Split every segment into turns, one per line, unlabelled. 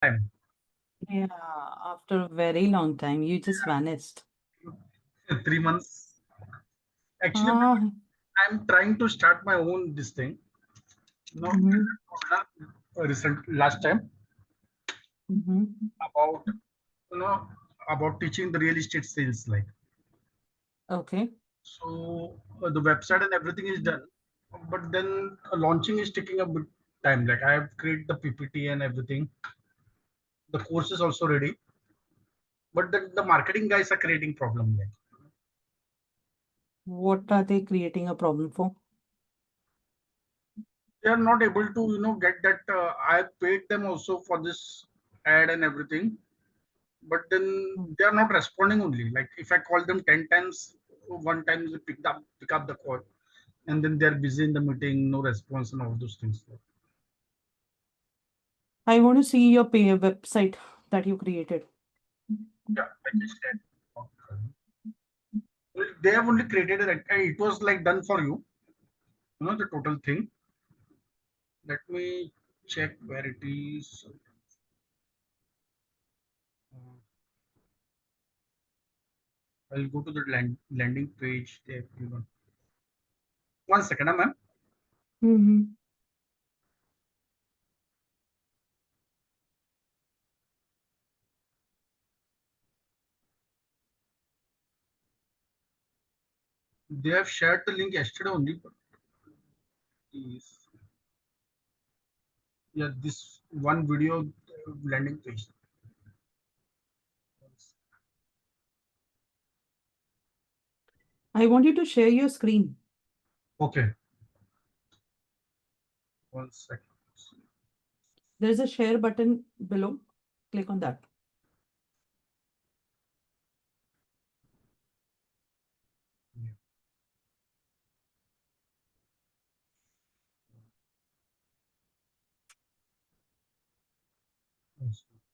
time.
Yeah, after a very long time, you just vanished.
3 months. Actually,
Ah,
I'm trying to start my own this thing. No,
mm-hmm,
recent last time
mm-hmm.
about you know about teaching the real estate sales like.
Okay.
So the website and everything is done, but then launching is taking a bit time. Like I have created the PPT and everything. The course is also ready, but then the marketing guys are creating problem. Like
What are they creating a problem for?
they are not able to get that. I paid them also for this ad and everything, but then
Mm.
they are not responding only. Like if I call them 10 times, one time they pick up the call, and then they're busy in the meeting, no response and all those things.
I want to see your website that you created.
Yeah, I just said. Well, they have only created it. It was like done for you. The total thing. Let me check where it is. Uh, I'll go to the landing page. They have given. 1 second, ma'am.
Mm-hmm.
They have shared the link yesterday only. But is yeah, this one video landing page.
I want you to share your screen.
Okay, 1 second.
There's a share button below. Click on that.
Yeah.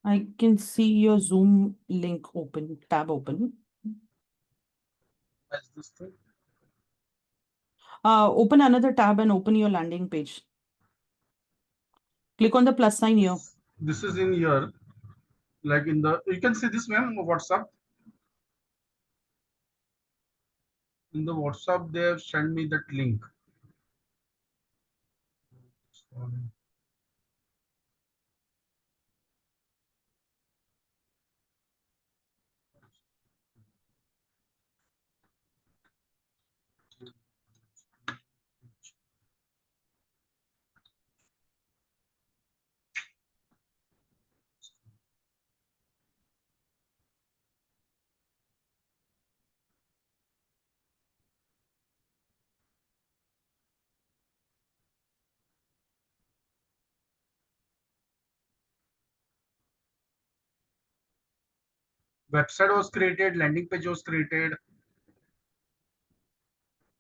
I can see your Zoom link open, tab open.
That's this thing.
Open another tab and open your landing page. Click on the plus sign here.
This is in here. Like in the you can see this, ma'am. WhatsApp. In the WhatsApp, they have sent me that link. Website was created, landing page was created.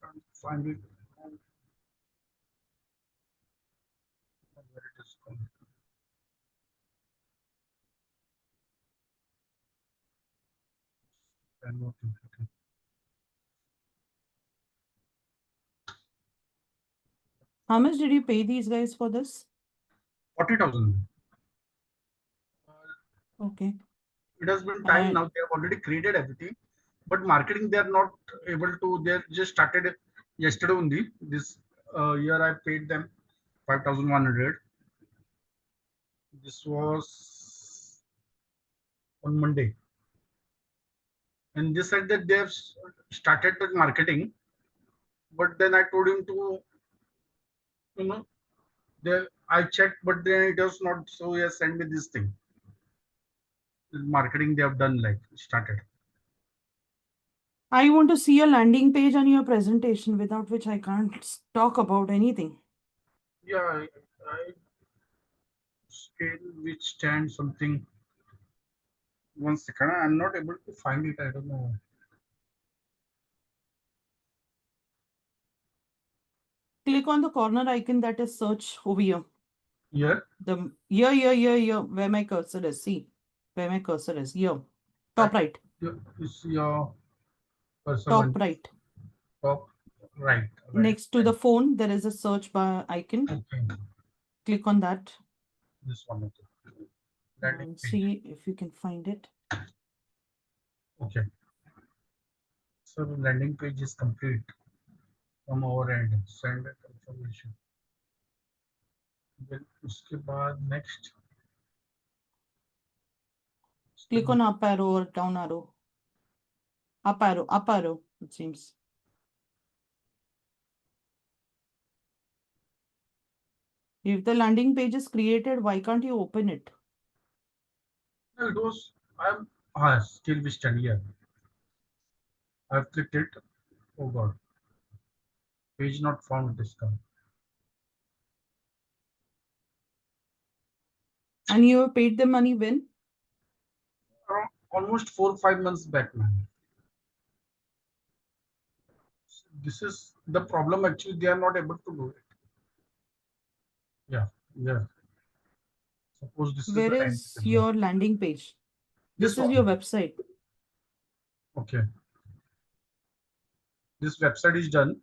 Can't find it. Where it is from. Download completed.
How much did you pay these guys for this?
40,000.
Okay.
It has been time
And
now. They have already created everything, but marketing they are not able to. They just started yesterday only. This year I paid them 5,100. This was on Monday, and they said that they have started the marketing. But then I told him to, you know, they I checked, but then it was not. So he has sent me this thing. Marketing they have done like started.
I want to see your landing page and your presentation, without which I can't talk about anything.
Yeah, I scale which stand something. 1 second, I'm not able to find it. I don't know.
Click on the corner icon that is search over here.
Here,
Here, where my cursor is. See, where my cursor is. Here. Top
that
right.
is your cursor
Top
one
right.
top right, right,
Next to
right.
the phone, there is a search bar icon.
Okay,
Click on that.
this one. Okay. landing page.
See if you can find it.
Okay. So the landing page is complete from our end. Send confirmation. Then उसके बाद next.
Click on up arrow or down arrow. Up arrow, it seems. If the landing page is created, why can't you open it?
No, it was still we stand here. I've clicked it. Oh god. Page not found discount.
And you have paid the money when?
Around almost 4 or 5 months back, man. This is the problem. Actually, they are not able to do it. Yeah, yeah. Suppose this is
Where
the landing
is
page.
your landing page?
This
This is your
one.
website.
Okay. This website is done,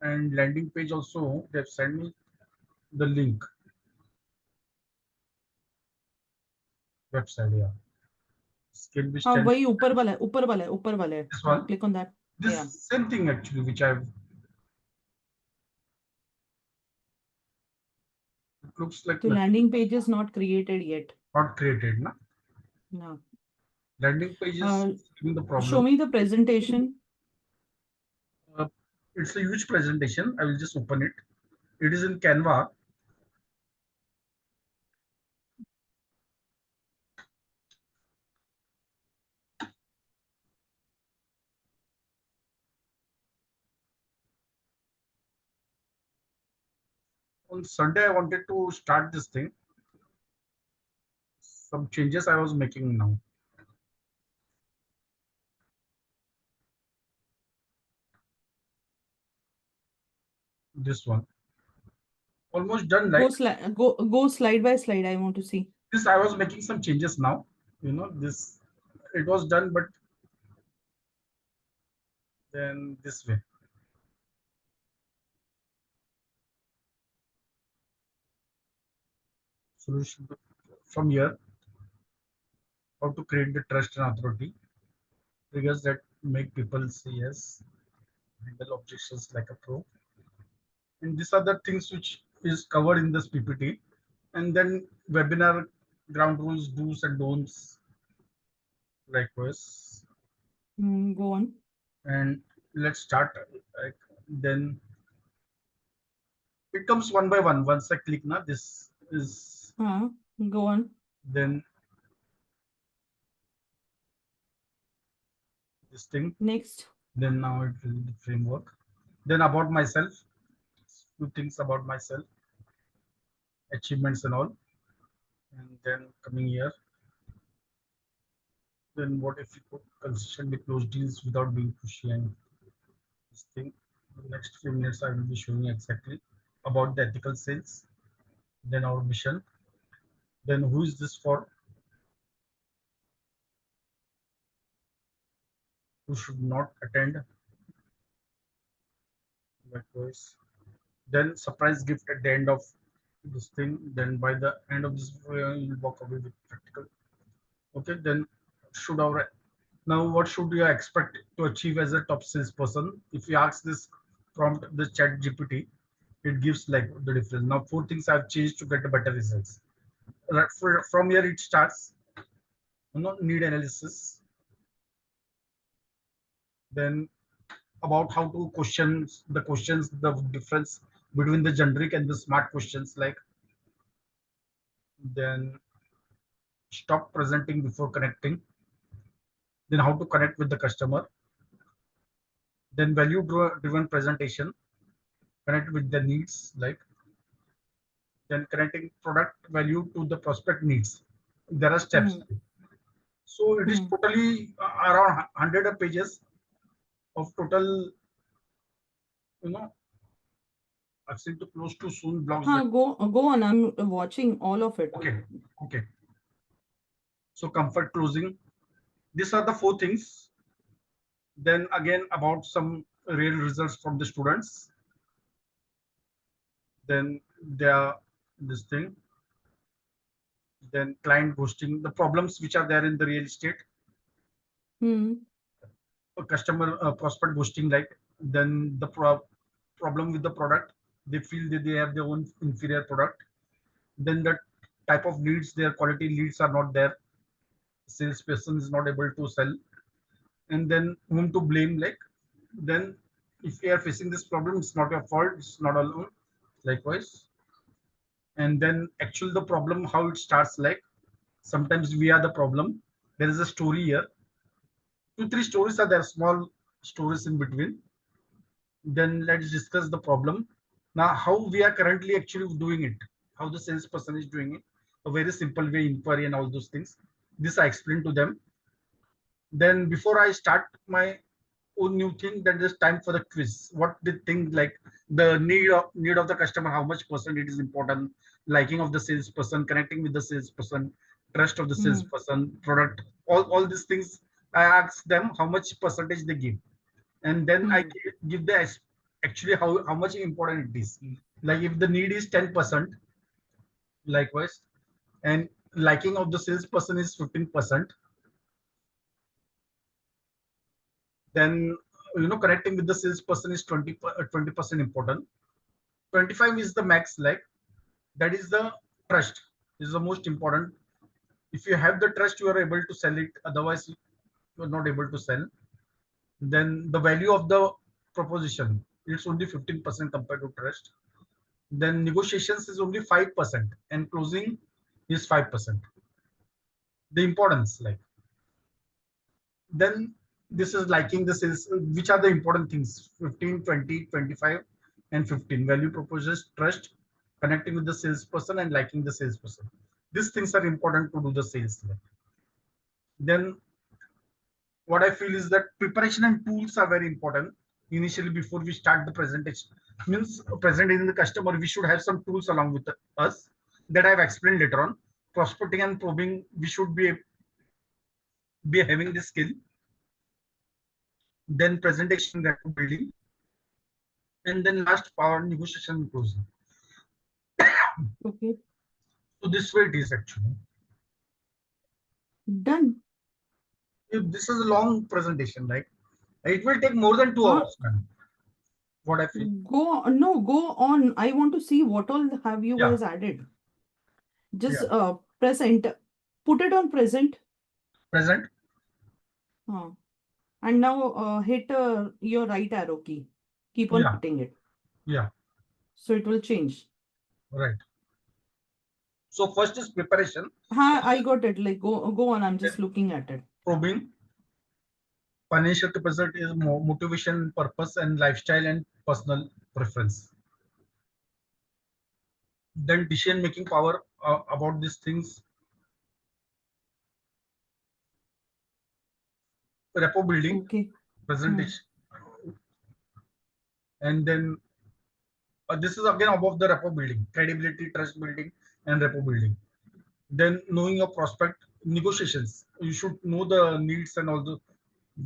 and landing page also. They've sent me the link. Website, yeah. Skill be
हाँ
stand.
वही ऊपर वाला है.
This
हाँ,
one.
click on that.
This
Yeah.
same thing actually, which I've. It looks like
The
nothing.
landing page is not created yet.
Not created, na?
No.
Landing page is giving the
Show
problem.
me the presentation.
It's a huge presentation. I will just open it. It is in Canva. On Sunday, I wanted to start this thing. Some changes I was making now. This one. Almost done, right?
Go slide by slide. I want to see.
This I was making some changes now. This it was done, but then this way. Solution from here, how to create the trust and authority. Triggers that make people say yes, handle objections like a pro. And these are the things which is covered in this PPT. And then webinar ground rules, do's and don'ts, likewise.
Go on.
And let's start. Then it comes one by one. Once I click now, this is
Go on.
then this thing.
Next.
Then now it will be the framework. Then about myself, few things about myself, achievements and all. And then coming here, then what if you could consistently close deals without being pushy and this thing. The next few minutes I will be showing you exactly about the ethical sales, then our mission, then who is this for, who should not attend, likewise. Then surprise gift at the end of this thing. Then by the end of this, you'll walk away with practical. Okay, then should our now what should you expect to achieve as a top salesperson? If you ask this prompt, the chat GPT, it gives like the difference. Now four things I've changed to get a better results. Right, from here it starts. Need analysis. Then about how to questions the questions, the difference between the generic and the smart questions, like then stop presenting before connecting, then how to connect with the customer, then value driven presentation, connect with the needs, like then connecting product value to the prospect needs. There are steps. So it is totally around 100 pages of total, you know, actually to close to soon blogs.
Go on. I'm watching all of it.
Okay, okay. So comfort closing. These are the four things. Then again about some real results from the students. Then there this thing. Then client ghosting, the problems which are there in the real estate,
Hmm.
customer prospect ghosting, like then the problem with the product, they feel that they have their own inferior product. Then the type of leads, their quality leads are not there, salesperson is not able to sell. And then whom to blame, like then if you are facing this problem, it's not your fault, it's not alone, likewise. And then actually the problem, how it starts, like sometimes we are the problem. There is a story here, two three stories are there, small stories in between. Then let's discuss the problem. Now how we are currently actually doing it, how the salesperson is doing it, a very simple way, inquiry and all those things. This I explained to them. Then before I start my own new thing, then there's time for the quiz. What they think, like the need of the customer, how much percent it is important, liking of the salesperson, connecting with the salesperson, trust of the
Hmm.
salesperson, product, all these things. I ask them how much percentage they give, and then I
Hmm.
give the actually how much important it is. Like if the need is 10%, likewise, and liking of the salesperson is 15%, then connecting with the salesperson is 20% important. 25 is the max, like that is the trust is the most important. If you have the trust, you are able to sell it, otherwise you are not able to sell. Then the value of the proposition, it's only 15% compared to trust. Then negotiations is only 5% and closing is 5%. The importance, like then this is liking the sales, which are the important things: 15, 20, 25, and 15. Value proposals, trust, connecting with the salesperson, and liking the salesperson. These things are important to do the sales. Then what I feel is that preparation and tools are very important. Initially, before we start the presentation, means presenting the customer, we should have some tools along with us that I've explained later on. Prospecting and probing, we should be having this skill. Then presentation, rapport building, and then last power negotiation and closing.
Okay.
So this way it is actually.
Done.
If this is a long presentation, like it will take more than 2 hours, man. What I feel.
Go on. I want to see what all have you
Yeah,
guys added. Just
yeah.
present. Put it on present.
Present.
Uh, and now hit your right arrow key. Keep on
Yeah,
hitting it.
yeah.
So it will change.
Right. So first is preparation,
Ha, I got it. Like go on. I'm
then
just looking at it.
probing. Financial present is motivation, purpose, and lifestyle and personal preference. Then decision making power about these things. Rapport building,
Okay. Hmm.
presentation, and then this is again above the rapport building, credibility, trust building, and rapport building. Then knowing your prospect, negotiations. You should know the needs and all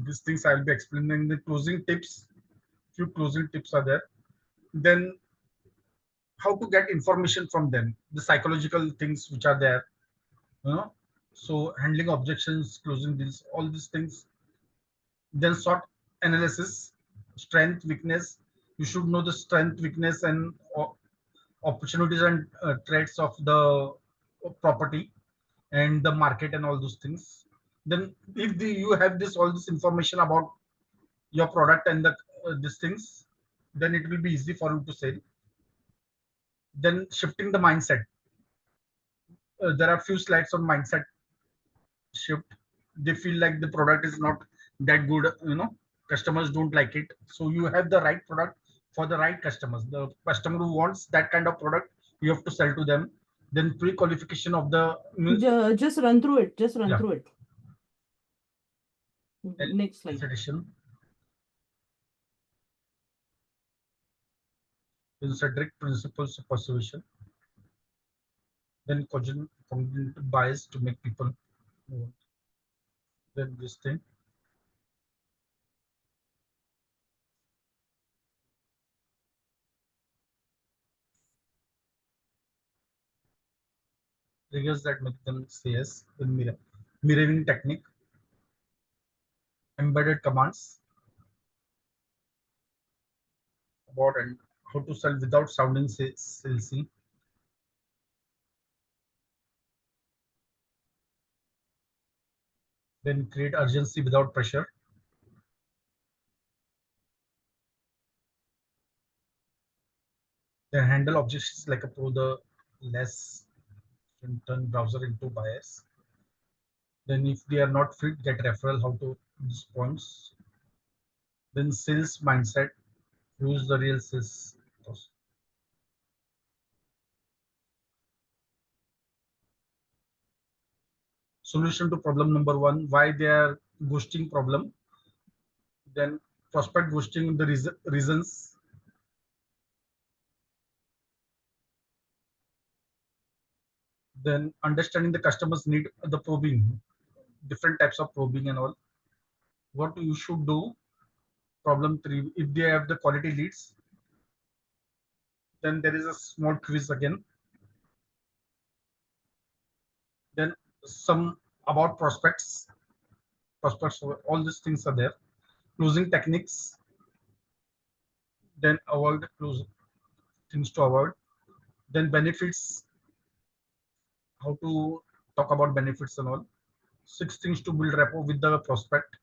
these things I'll be explaining. The closing tips, few closing tips are there. Then how to get information from them, the psychological things which are there, you know. So handling objections, closing deals, all these things. Then SWOT analysis, strength, weakness. You should know the strength, weakness, and opportunities and threats of the property and the market and all those things. Then if you have this all this information about your product and the these things, then it will be easy for you to sell. Then shifting the mindset. There are few slides on mindset shift. They feel like the product is not that good, customers don't like it. So you have the right product for the right customers, the customer who wants that kind of product, you have to sell to them. Then pre-qualification of the means.
Just run through it. Just run
Yeah.
through it. Next slide.
Edition, Cedric principles of persuasion, then cognitive bias to make people want. Then this thing. triggers that make them say yes. Then mirroring technique, embedded commands about and how to sell without sounding salesy. Then create urgency without pressure. Then handle objections like a pro, the less turn browser into bias. Then if they are not fit, get referral, how to these points. Then sales mindset, use the real sales. Solution to problem number one, why they are ghosting problem. Then prospect ghosting, the reasons. Then understanding the customers need, the probing, different types of probing and all. What you should do. Problem three, if they have the quality leads, then there is a small quiz again. Then some about prospects, all these things are there. Closing techniques, then avoid close things to avoid. Then benefits, how to talk about benefits and all. Six things to build rapport with the prospect.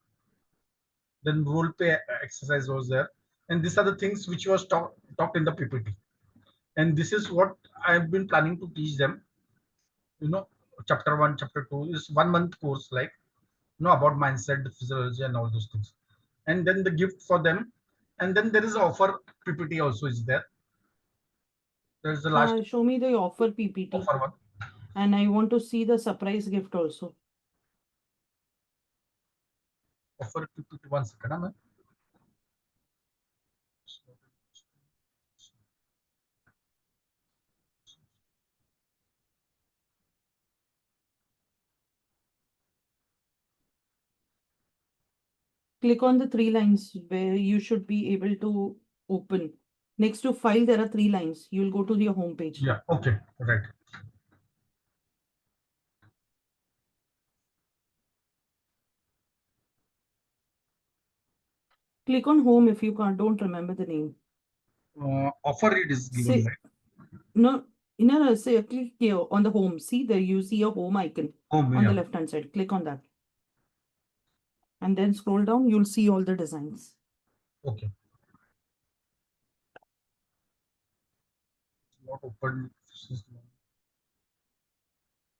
Then role play exercise was there, and these are the things which was talked in the PPT. And this is what I've been planning to teach them. You know, chapter one, chapter two is 1 month course, like about mindset, physiology, and all those things. And then the gift for them, and then there is offer PPT also is there. There's the last
Show me the offer PPT.
offer one.
And I want to see the surprise gift also.
Offer PPT 1 second, ma'am.
Click on the 3 lines where you should be able to open. Next to file, there are 3 lines. You'll go to your home page.
Yeah, okay, right.
Click on home if you don't remember the name.
Offer read is given,
Say,
right?
no, no, say click here on the home. See there, you see a home icon
Home,
on the
yeah.
left hand side. Click on that. And then scroll down, you'll see all the designs.
Okay. Not open.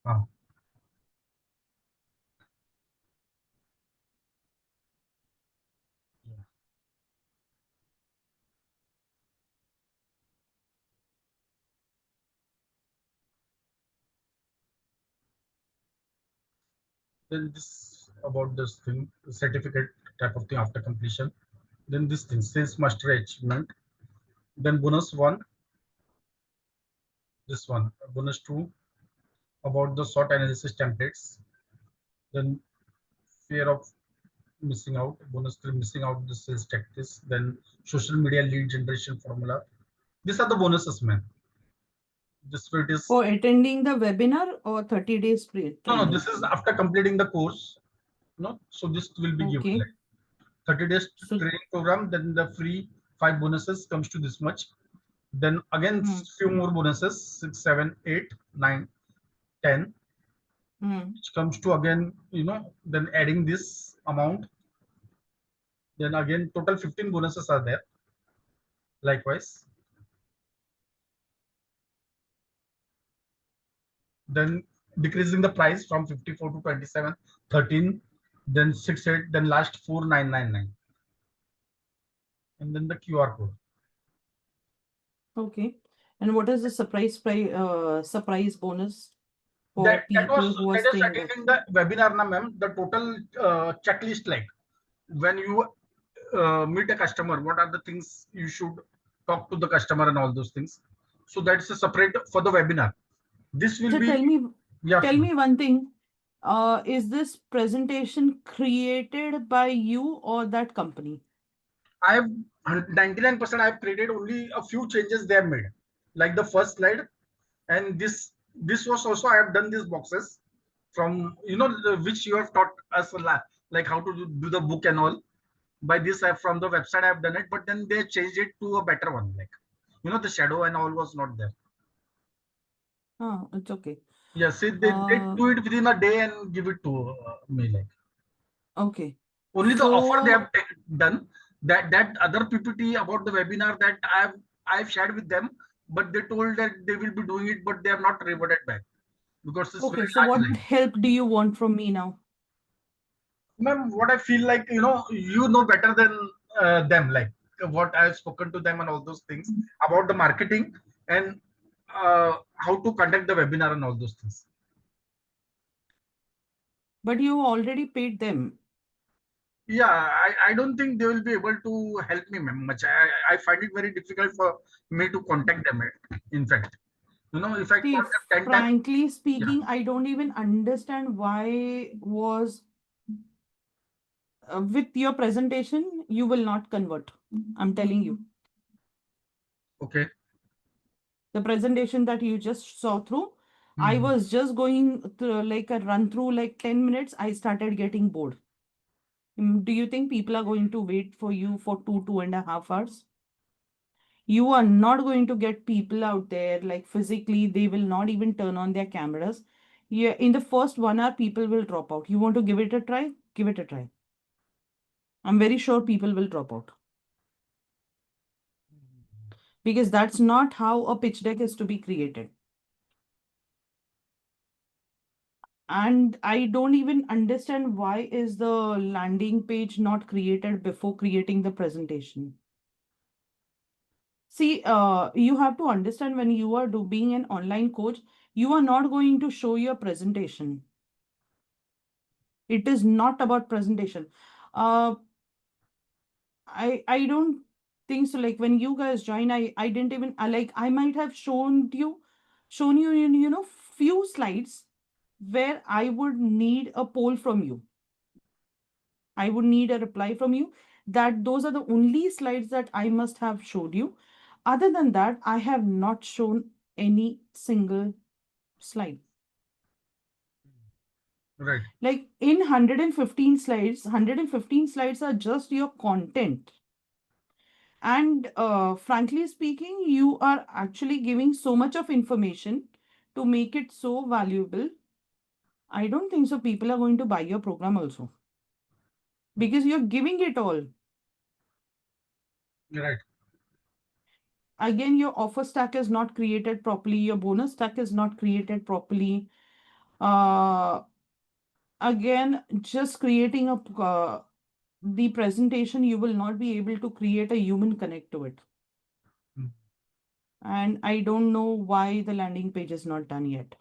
Ah. Yeah. Then this about this thing, certificate type of thing after completion. Then this thing, sales mastery achievement. Then bonus one, this one, bonus two, about the SWOT analysis templates. Then fear of missing out, bonus three, missing out the sales tactics. Then social media lead generation formula. These are the bonuses, man. This way it is.
For attending the webinar or 30 days
No,
training.
this is after completing the course. No, so this will be given
Okay.
like 30 days
So,
training program. Then the free 5 bonuses comes to this much. Then again few more bonuses, 6, 7, 8, 9, 10, which comes to again, then adding this amount. Then again total 15 bonuses are there. Likewise. Then decreasing the price from 54 to 27, 13, then 6, 8, then last 4, 9, 9, 9. And then the QR code.
okay. And what is the surprise bonus for
That
people who are
that is
staying there?
attending the webinar, na ma'am. The total checklist, like when you meet a customer, what are the things you should talk to the customer and all those things. So that's a separate for the webinar. This will
So
be, yeah.
tell me one thing. Is this presentation created by you or that company?
I have 99% I have created, only a few changes they have made, like the first slide and this this was also I have done these boxes from which you have taught us like how to do the book and all. By this I from the website I have done it, but then they changed it to a better one. Like the shadow and all was not there.
Oh, it's okay.
Yes, see, they
Uh,
do it within a day and give it to me. Like
okay.
only the offer they have
So,
done. That other PPT about the webinar that I've shared with them, but they told that they will be doing it, but they have not reverted back because it's
okay.
very
So
large
what
line.
help do you want from me now?
Ma'am, what I feel like, you know better than them, like what I've spoken to them and all those things about the marketing and how to conduct the webinar and all those things.
But you already paid them.
Yeah, I don't think they will be able to help me, ma'am, much. I find it very difficult for me to contact them. In fact, if I
See,
call them 10 times,
frankly
yeah,
speaking, I don't even understand why was with your presentation, you will not convert. I'm telling you.
okay.
The presentation that you just saw through, I
Mhm.
was just going through like a run through like 10 minutes. I started getting bored. Do you think people are going to wait for you for 2.5 hours? You are not going to get people out there like physically, they will not even turn on their cameras. Yeah, in the first 1 hour, people will drop out. You want to give it a try? Give it a try. I'm very sure people will drop out because that's not how a pitch deck is to be created. And I don't even understand why is the landing page not created before creating the presentation. See, you have to understand when you are being an online coach, you are not going to show your presentation. It is not about presentation. Uh, I don't think so. Like when you guys join, I didn't even like I might have shown you in few slides where I would need a poll from you. I would need a reply from you that those are the only slides that I must have showed you. Other than that, I have not shown any single slide.
Right.
Like in 115 slides, 115 slides are just your content. And frankly speaking, you are actually giving so much of information to make it so valuable. I don't think so. People are going to buy your program also because you're giving it all.
Right.
Again, your offer stack is not created properly, your bonus stack is not created properly. uh Again, just creating a the presentation, you will not be able to create a human connect to it.
Mm.
And I don't know why the landing page is not done yet,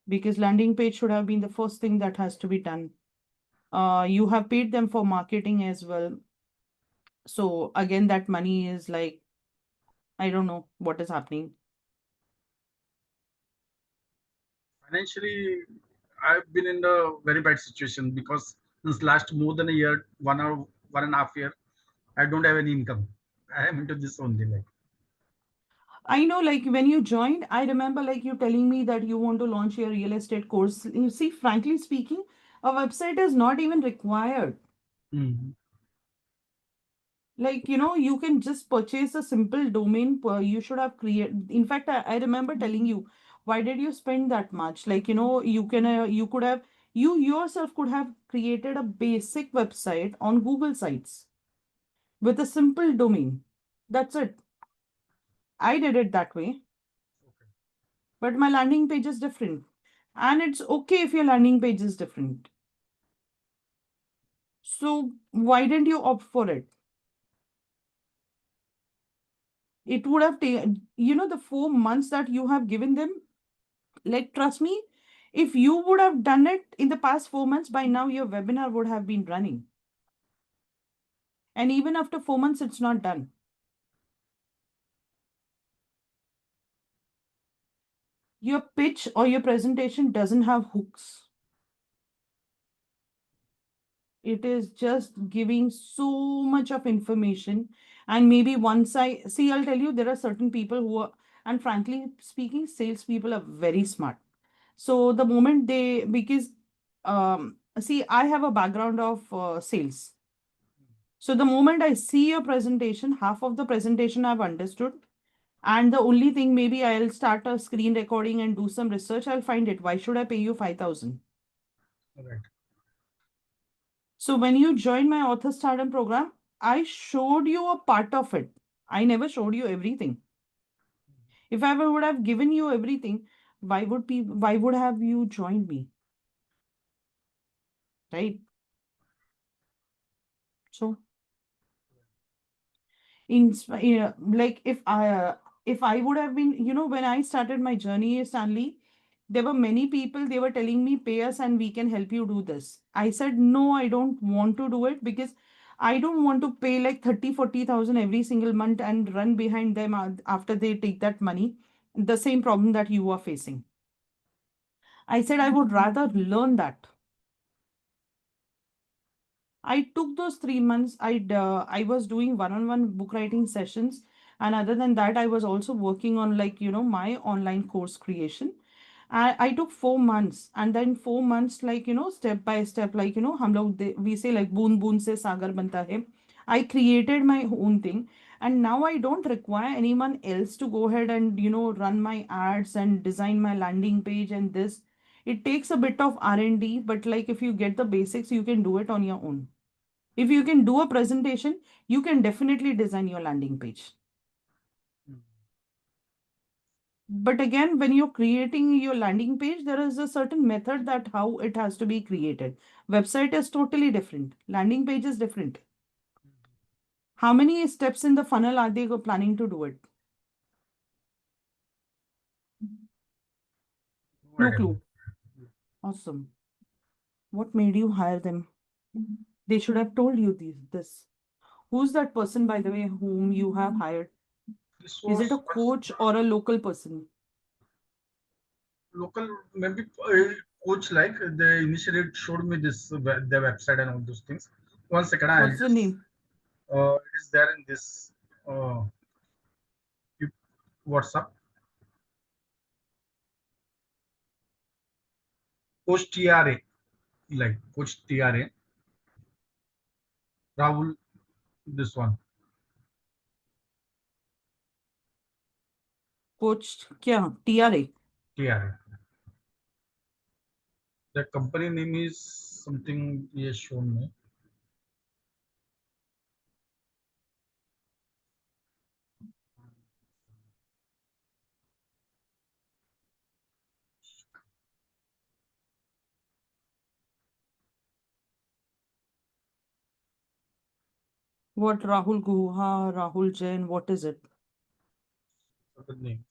because landing page should have been the first thing that has to be done. You have paid them for marketing as well, so again that money is like, I don't know what is happening.
Financially, I've been in a very bad situation because since last more than a year, 1.5 year, I don't have any income. I am into this only. Like,
I know, like when you joined, I remember like you telling me that you want to launch your real estate course. You see, frankly speaking, a website is not even required.
mm,
Like, you can just purchase a simple domain. You should have created. In fact, I remember telling you, why did you spend that much? Like, you could have, you yourself could have created a basic website on Google Sites with a simple domain. That's it. I did it that way.
okay.
But my landing page is different. And it's okay if your landing page is different. So why didn't you opt for it? It would have taken, the 4 months that you have given them. Like, trust me, if you would have done it in the past 4 months, by now your webinar would have been running. And even after 4 months, it's not done. Your pitch or your presentation doesn't have hooks. It is just giving so much of information. And maybe once I see, I'll tell you, there are certain people who are And frankly speaking, salespeople are very smart. So the moment they, because see, I have a background of sales. So the moment I see your presentation, half of the presentation I've understood. And the only thing, maybe I'll start a screen recording and do some research. I'll find it. Why should I pay you 5,000?
Right.
So when you joined my author stardom program, I showed you a part of it. I never showed you everything. If I would have given you everything, why would have you joined me? Right? So like if I would have been, when I started my journey, Stanley, there were many people, they were telling me, pay us and we can help you do this. I said, no, I don't want to do it, because I don't want to pay like 30, 40,000 every single month and run behind them after they take that money. The same problem that you are facing. I said, I would rather learn that. I took those 3 months. I was doing one-on-one book writing sessions, and other than that, I was also working on, like, my online course creation. I took 4 months, and then 4 months, like, step by step, like, we say like boon boon se sagar banta hai. I created my own thing, and now I don't require anyone else to go ahead and run my ads and design my landing page and this. It takes a bit of R&D, but like if you get the basics, you can do it on your own. If you can do a presentation, you can definitely design your landing page.
Mm.
But again, when you're creating your landing page, there is a certain method that how it has to be created. Website is totally different. Landing page is different. How many steps in the funnel are they planning to do it?
No
No
idea.
clue. Awesome. What made you hire them? They should have told you this. Who's that person, by the way, whom you have hired?
This
Is it a
was
coach or a local person?
local, maybe coach, like they initially showed me this their website and all those things. One second, I'll
What's the
just
name?
it is there in this uh, WhatsApp. Coach TRA, like Coach TRA, Rahul, this one,
Coach क्या TRA?
TRA. The company name is something he has shown me.
What Rahul Guha, Rahul Jain, what is it?
The name.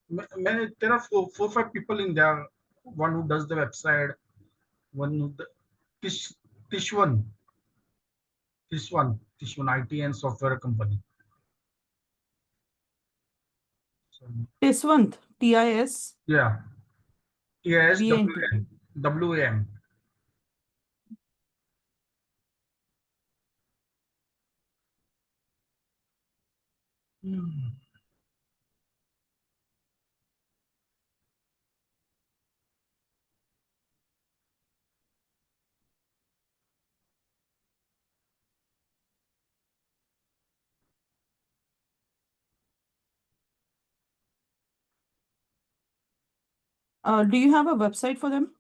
There are four, 5 people in there. One who does the website, one who the Tish, Tishwan, Tishwan IT and software company. So,
Tiswant, TIS,
yeah,
VNT.
TISWAM, WAM. Hmm.
Do you have a website for them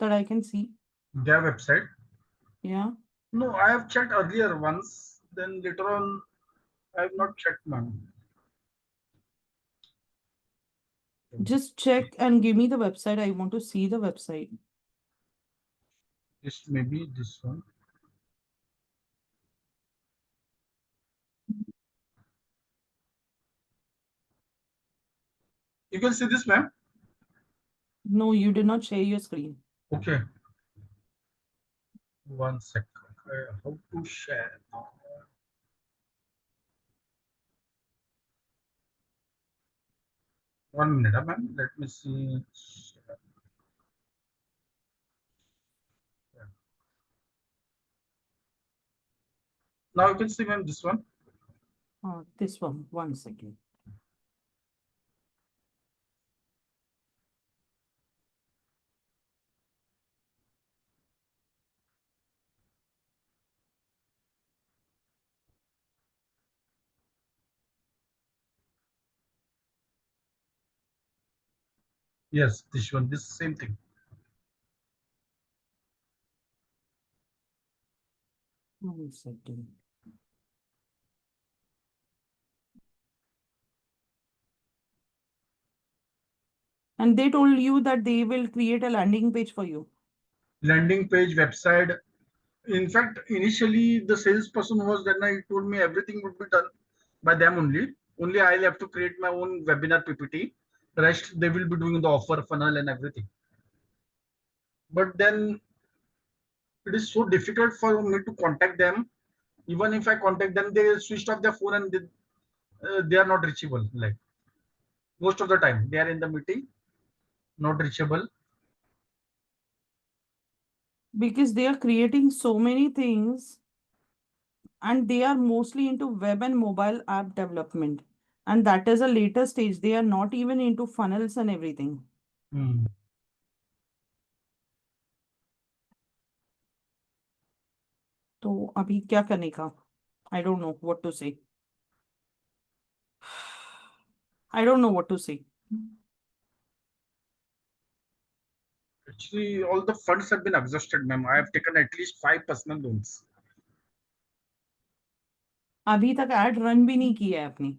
that I can see?
Their website.
Yeah.
No, I have checked earlier once. Then later on, I have not checked, man.
Just check and give me the website. I want to see the website.
Just maybe this one. You can see this, ma'am.
No, you did not share your screen.
Okay, one sec. How to share? 1 minute, ma'am. Let me see. Now you can see, ma'am, this one.
This one second.
Yes, this one, this same thing.
One second. And they told you that they will create a landing page for you.
Landing page, website. In fact, initially the salesperson was then he told me everything would be done by them only. Only I'll have to create my own webinar PPT. Rest they will be doing the offer funnel and everything. But then it is so difficult for me to contact them. Even if I contact them, they switched off their phone and they are not reachable. Like most of the time, they are in the meeting, not reachable.
Because they are creating so many things and they are mostly into web and mobile app development. And that is a later stage. They are not even into funnels and everything.
Hmm.
तो अभी क्या करने का? I don't know what to say. I don't know what to say.
Actually, all the funds have been exhausted, ma'am. I have taken at least 5 personal loans.
अभी तक ad run भी नहीं किया है आपने.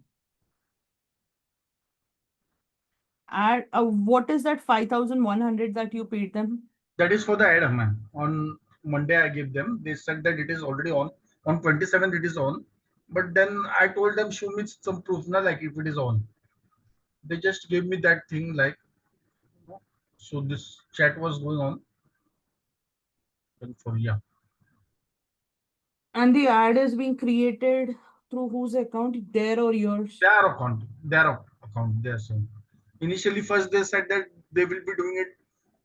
Ad, what is that 5,100 that you paid them?
That is for the ad, ma'am. On Monday, I gave them. They said that it is already on. On 27th, it is on. But then I told them, show me some proof, na, like if it is on. They just gave me that thing, like, so this chat was going on. And for, yeah,
And the ad is being created through whose account? Their or yours?
their account, they're saying. Initially, first they said that they will be doing it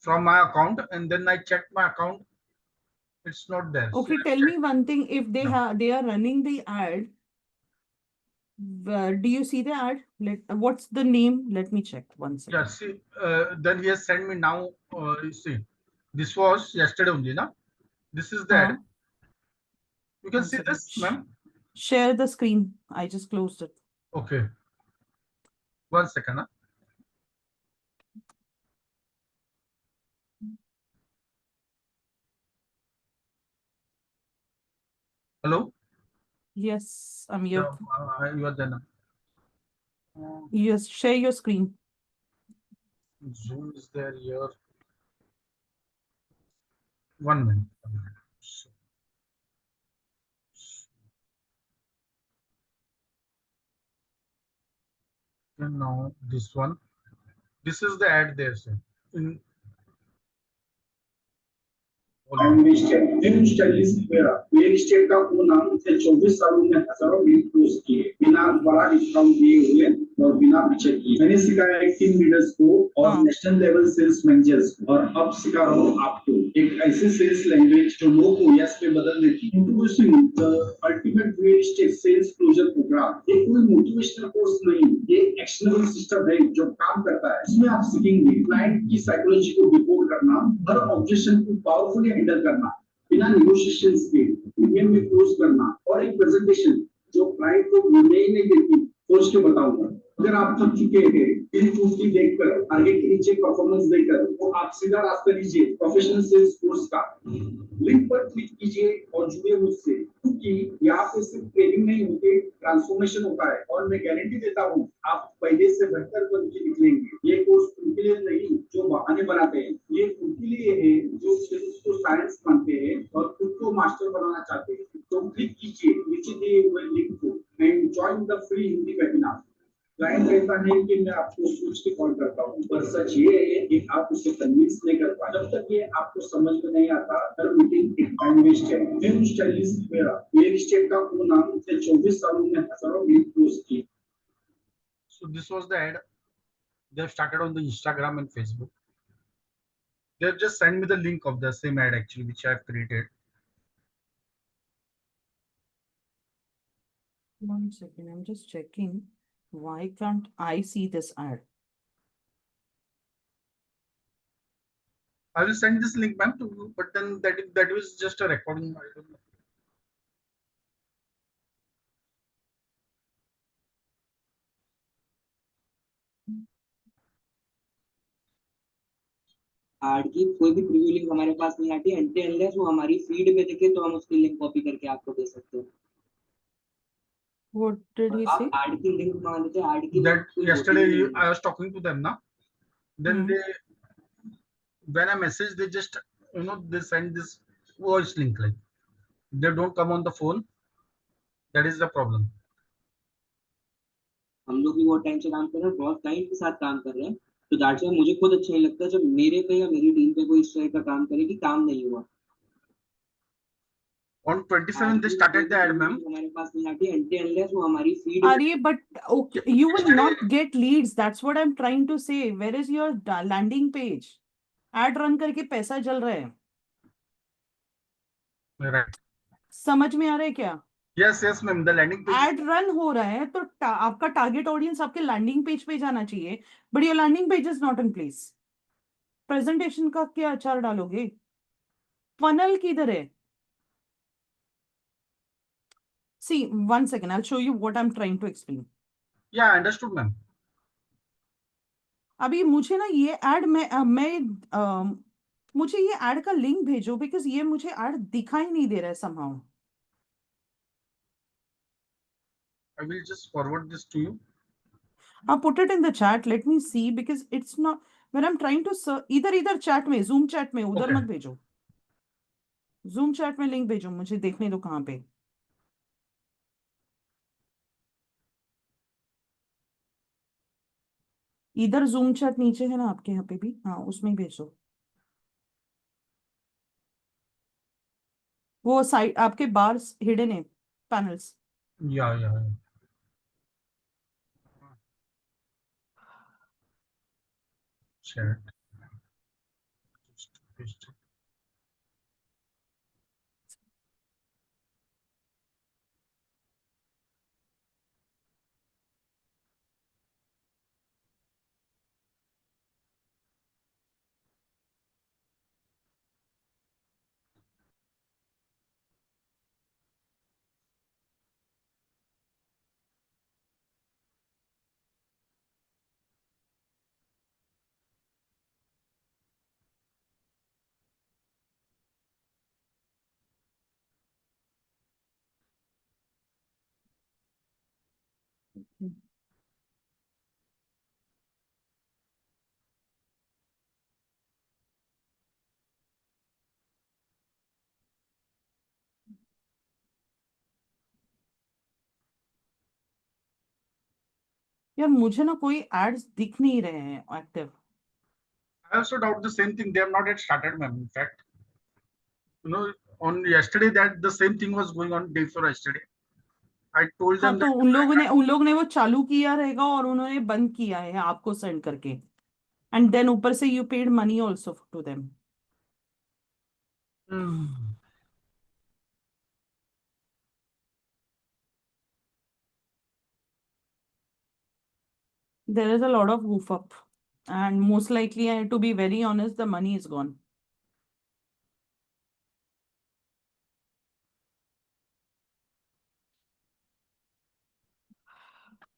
from my account, and then I checked my account. It's not there. So
Okay,
I've
tell me
checked.
one thing. If they
Yeah.
have, they are running the ad. Do you see the ad? What's the name? Let me check. One
Yeah,
second.
see, then he has sent me now. You see, this was yesterday only, na? This is the ad.
Huh?
You can
One
see
second.
this, ma'am.
Share the screen. I just closed it.
Okay, 1 second. Huh? Hello.
Yes, I'm
Yeah,
here.
you are there now. Uh,
Yes, share your screen.
Zoom is there here. 1 minute. So, and now this one. This is the ad there, sir. In
Stanley Silveira, real estate का वो नाम थे 24 सालों में हजारों deal close किए बिना बड़ा डिस्काउंट दिए हुए और बिना पीछे किए मैंने सिखाया एक टीम लीडर्स को और
हाँ.
नेशनल लेवल सेल्स मैनेजर्स और अब सिखा रहा हूँ आपको एक ऐसे सेल्स लैंग्वेज जो नो को यस पे बदल देती है introducing the ultimate real estate sales closer program ये कोई मोटिवेशनल कोर्स नहीं ये एक्शनेबल सिस्टम है जो काम करता है इसमें आप सीखेंगे क्लाइंट की साइकोलॉजी को डिकोड करना हर ऑब्जेक्शन को पावरफुली हैंडल करना बिना नेगोशिएशंस के प्रीमियम में क्लोज करना और एक प्रेजेंटेशन जो क्लाइंट को मिलने ही नहीं देती सोच के बताऊंगा अगर आप थक चुके हैं इन टूटी देखकर टारगेट के नीचे परफॉर्मेंस देकर तो आप सीधा रास्ता लीजिए प्रोफेशनल सेल्स कोर्स का लिंक पर क्लिक कीजिए और जुड़िए मुझसे क्योंकि यहाँ पे सिर्फ ट्रेनिंग नहीं होती ट्रांसफॉर्मेशन होता है और मैं गारंटी देता हूँ आप पहले से बेहतर बन के निकलेंगे ये कोर्स उनके लिए नहीं जो बहाने बनाते हैं ये उनके लिए है जो सेल्स को साइंस मानते हैं और खुद को मास्टर बनाना चाहते हैं तो क्लिक कीजिए नीचे दिए हुए लिंक को and join the free Hindi webinar client कहता है कि मैं आपको सोच के कॉल करता हूँ पर सच ये है कि आप उसे कन्विंस नहीं कर पाए जब तक ये आपको समझ में नहीं आता हर मीटिंग एक टाइम वेस्ट है मैं स्टाइलिश मेरा रियल एस्टेट का वो नाम पिछले 24 सालों में हजारों डील क्लोज की
so this was the ad. They have started on the Instagram and Facebook. They have just sent me the link of the same ad actually, which I have created.
1 second, I'm just checking. Why can't I see this ad?
I will send this link, ma'am, to you. But then that was just a recording. I don't know.
Add की कोई भी preview link हमारे पास नहीं आती anti unless वो हमारी feed में दिखे तो हम उसकी लिंक कॉपी करके आपको दे सकते हैं।
What did he say?
आप ऐड की लिंक मान लेते हैं, ऐड की
That
लिंक कोई होती
yesterday
ही नहीं है।
I was talking to them now. Then
Hmm.
when I message, they just they send this voice link, like they don't come on the phone. That is the problem.
हम लोग भी बहुत time से काम कर रहे हैं, बहुत टाइम के साथ काम कर रहे हैं, तो दैट्स व्हाई मुझे खुद अच्छा नहीं लगता जब मेरे पे या मेरी टीम पे कोई इस तरह का काम करे कि काम नहीं हुआ।
On 27th they started the ad, ma'am.
हमारे पास नहीं आती एंटी अनलेस वो हमारी feed.
Arya, but okay, you will not get leads. That's what I'm trying to say. Where is your landing page? Ad run करके पैसा जल रहा है।
Right.
समझ में आ रहा है क्या?
Yes, yes, ma'am. The landing page.
Ad run हो रहा है तो आपका टारगेट ऑडियंस आपके लैंडिंग पेज पे जाना चाहिए, but your landing page is not in place. Presentation का क्या अचार डालोगे? फनल किधर है? सी 1 second, I'll show you what I'm trying to explain.
Yeah, I understood, ma'am.
अभी मुझे ना ये एड मुझे ये एड का लिंक भेजो, बिकॉज ये मुझे एड दिखाई नहीं दे रहा है somehow.
I will just forward this to you.
I'll put it in the chat. Let me see, because it's not when I'm trying to इधर चैट में, जूम चैट में, उधर
Okay.
मत भेजो। जूम चैट में लिंक भेजो, मुझे देखने दो कहाँ पे। इधर जूम चैट नीचे है ना आपके यहाँ पे भी, हाँ उसमें भेजो। वो साइड आपके बार्स हिडन है, panels.
Yeah, yeah. Chat. Just paste it.
यार मुझे ना कोई एड्स दिख नहीं रहे हैं active.
I also doubt the same thing. They have not yet started, ma'am. In fact, on yesterday that the same thing was going on day before yesterday. I told
हाँ
them
तो
that
उन लोग ने वो चालू किया रहेगा और उन्होंने बंद किया है आपको सेंड करके, एंड देन ऊपर से you paid money also to them.
Hmm.
There is a lot of goof up, and most likely, to be very honest, the money is gone.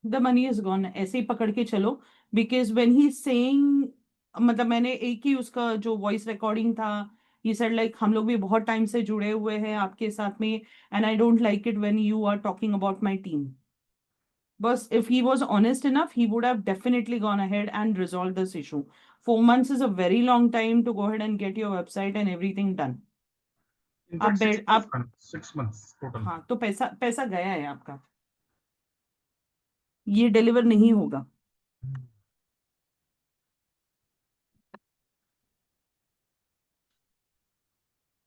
The money is gone, ऐसे ही पकड़ के चलो, because when he saying, मतलब मैंने एक ही उसका जो voice recording था, ही सेड लाइक हम लोग भी बहुत टाइम से जुड़े हुए हैं आपके साथ में, and I don't like it when you are talking about my team. बस if he was honest enough, he would have definitely gone ahead and resolved this issue. 4 months is a very long time to go ahead and get your website and everything done.
In
आप
fact, 6 months,
आप
ma'am. 6 months total.
हाँ, तो पैसा पैसा गया है आपका, ये डिलीवर नहीं होगा।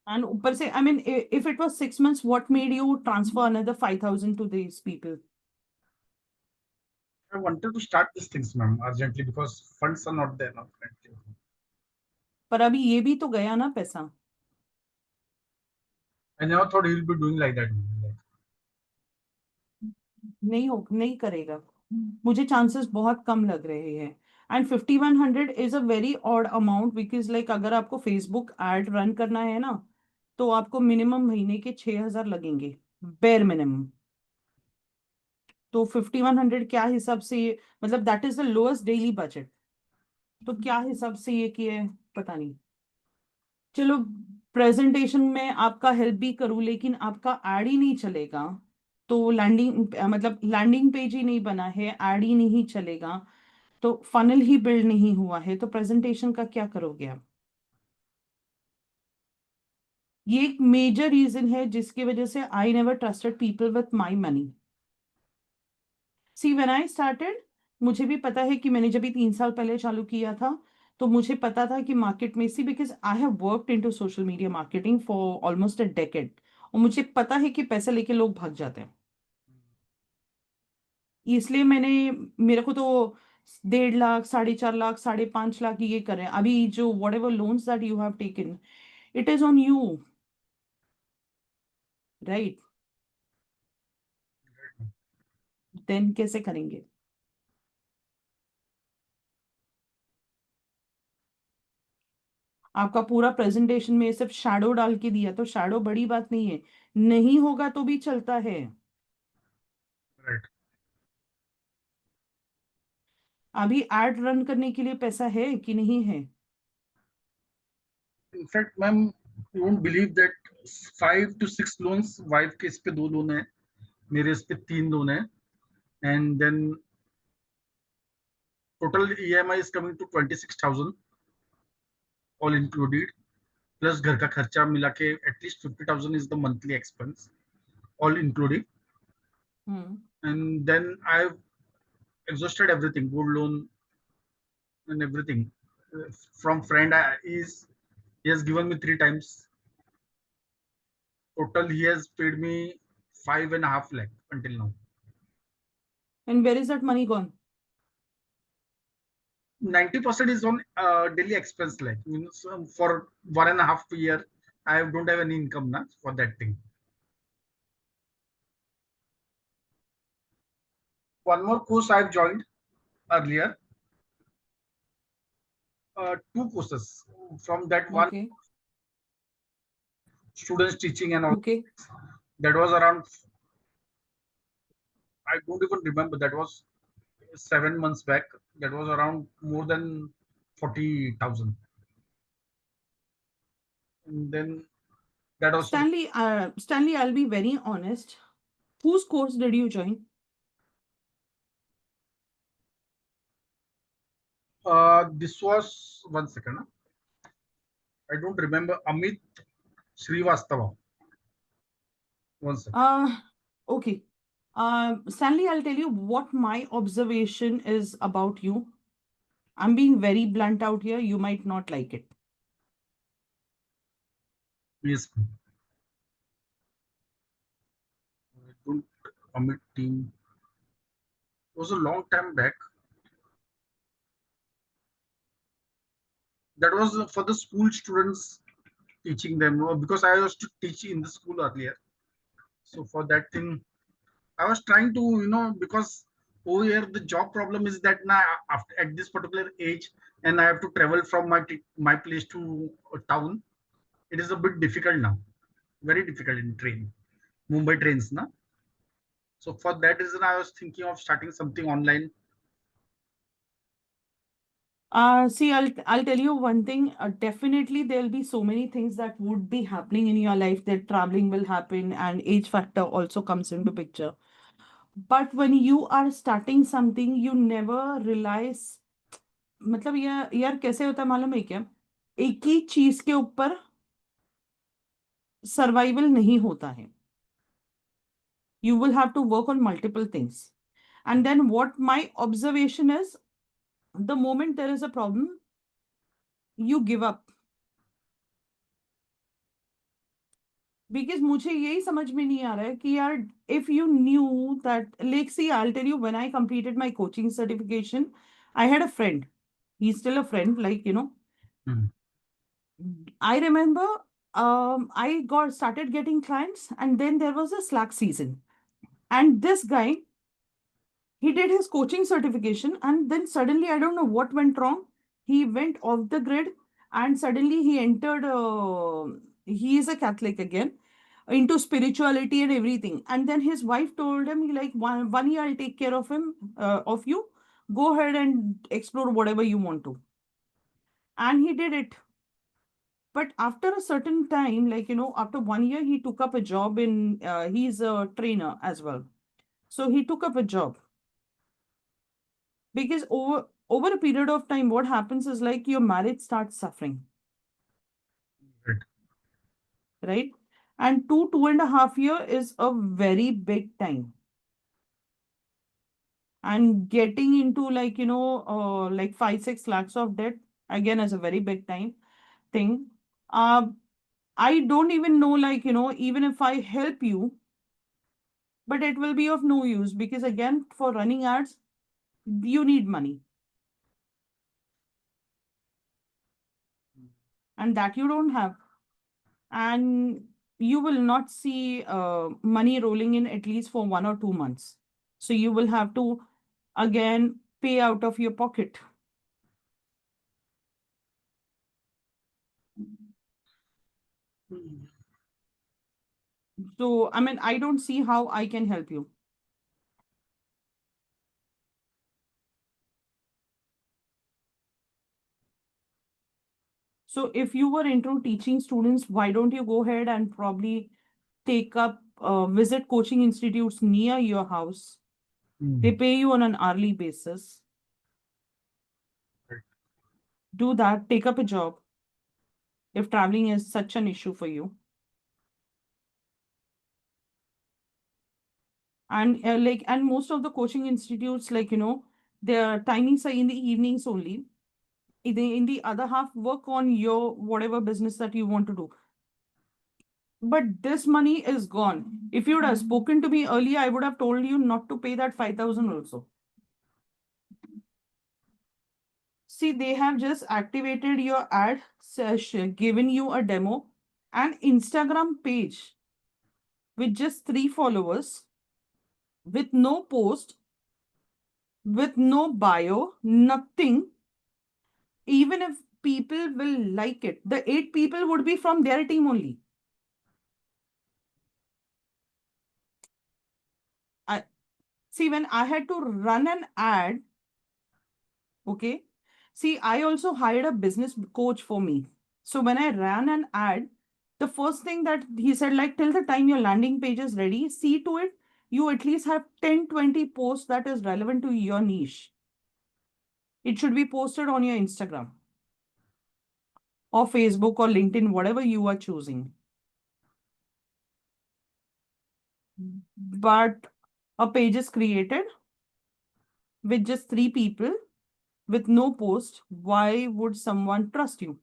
And ऊपर से, I mean, if it was 6 months, what made you transfer another 5,000 to these people?
I wanted to start these things, ma'am, urgently because funds are not there now currently.
पर अभी ये भी तो गया ना पैसा।
I never thought he will be doing like that, ma'am.
नहीं करेगा। मुझे चांसेस बहुत कम लग रहे हैं। And 5100 is a very odd amount, because like अगर आपको फेसबुक एड रन करना है ना, तो आपको मिनिमम महीने के 6000 लगेंगे, बेर मिनिमम। तो 5100 क्या हिसाब से ये, मतलब that is the lowest daily budget. तो क्या हिसाब से ये किए है, पता नहीं। चलो, प्रेजेंटेशन में आपका हेल्प भी करूं, लेकिन आपका एड ही नहीं चलेगा। तो लैंडिंग मतलब लैंडिंग पेज ही नहीं बना है, एड ही नहीं चलेगा, तो फनल ही बिल्ड नहीं हुआ है, तो प्रेजेंटेशन का क्या करोगे आप? ये एक मेजर रीजन है जिसकी वजह से I never trusted people with my money. See when I started, मुझे भी पता है कि मैंने जब भी 3 साल पहले चालू किया था, तो मुझे पता था कि मार्केट में, see because I have worked into social media marketing for almost a decade, और मुझे पता है कि पैसा लेके लोग भाग जाते हैं। इसलिए मेरे को तो 1.5 लाख, 4.5 लाख, 5.5 लाख ये करें अभी, जो whatever loans that you have taken, it is on you, right? Then कैसे करेंगे? आपका पूरा प्रेजेंटेशन में सिर्फ शैडो डाल के दिया, तो शैडो बड़ी बात नहीं है, नहीं होगा तो भी चलता है।
राइट।
अभी एड रन करने के लिए पैसा है कि नहीं है?
In fact ma'am, you won't believe that 5 to 6 loans, wife के इस पे 2 लोन है, मेरे इस पे 3 लोन है, and then total EMI is coming to 26,000 all included, plus घर का खर्चा मिला के at least 50,000 is the monthly expense all including,
hmm.
And then I exhausted everything, gold loan and everything. From friend, he has given me 3 times. Total, he has paid me 5.5 lakh until now.
And where is that money gone?
90% is on daily expense. Like means for 1.5 year, I don't have any income na for that thing. One more course I've joined earlier. 2 courses from that one,
okay.
students teaching and all.
Okay.
That was around, I don't even remember. That was 7 months back. That was around more than 40,000. And then that also,
Stanley, I'll be very honest. Whose course did you join?
this was 1 second. I don't remember. Amit Srivastava. 1 second.
Okay. Stanley, I'll tell you what my observation is about you. I'm being very blunt out here. You might not like it.
Yes. I don't Amit team. It was a long time back. That was for the school students, teaching them because I used to teach in the school earlier. So for that thing, I was trying to, because over here the job problem is that now after at this particular age, and I have to travel from my place to a town. It is a bit difficult now, very difficult in train, Mumbai trains, na. So for that reason, I was thinking of starting something online.
See, I'll tell you one thing. Definitely, there'll be so many things that would be happening in your life, that traveling will happen, and age factor also comes into picture. But when you are starting something, you never realize, मतलब यार कैसे होता है मालूम है क्या? एक ही चीज के ऊपर सर्वाइवल नहीं होता है। You will have to work on multiple things. And then what my observation is, the moment there is a problem, you give up. Because मुझे यही समझ में नहीं आ रहा है कि यार, if you knew that, like, see, I'll tell you, when I completed my coaching certification, I had a friend. He's still a friend, like,
Hmm.
I remember, I got started getting clients, and then there was a slack season. And this guy He did his coaching certification, and then suddenly, I don't know what went wrong. He went off the grid, and suddenly he entered. He is a Catholic again, into spirituality and everything. And then his wife told him, like, one year I'll take care of him, of you. Go ahead and explore whatever you want to. And he did it. But after a certain time, like, after 1 year, he took up a job in, he's a trainer as well. So he took up a job. Because over a period of time, what happens is like your marriage starts suffering,
Right.
right? And 2.5 year is a very big time. And getting into like, like 5-6 lakhs of debt again is a very big time thing. Uh, I don't even know, like, even if I help you, but it will be of no use because again, for running ads, you need money. And that you don't have. And you will not see money rolling in at least for 1 or 2 months. So you will have to again pay out of your pocket. So, I mean, I don't see how I can help you. So if you were into teaching students, why don't you go ahead and probably take up, visit coaching institutes near your house? They pay you on an hourly basis.
Right.
Do that, take up a job if traveling is such an issue for you. And and most of the coaching institutes, like, their timings are in the evenings only. In the other half, work on your whatever business that you want to do. But this money is gone. If you would have spoken to me earlier, I would have told you not to pay that 5,000 also. See, they have just activated your ad session, given you a demo, an Instagram page with just 3 followers, with no post, with no bio, nothing. Even if people will like it, the 8 people would be from their team only. I see when I had to run an ad, okay. See, I also hired a business coach for me. So when I ran an ad, the first thing that he said, like, till the time your landing page is ready, see to it, you at least have 10-20 posts that is relevant to your niche. It should be posted on your Instagram or Facebook or LinkedIn, whatever you are choosing. But a page is created with just 3 people with no post. Why would someone trust you?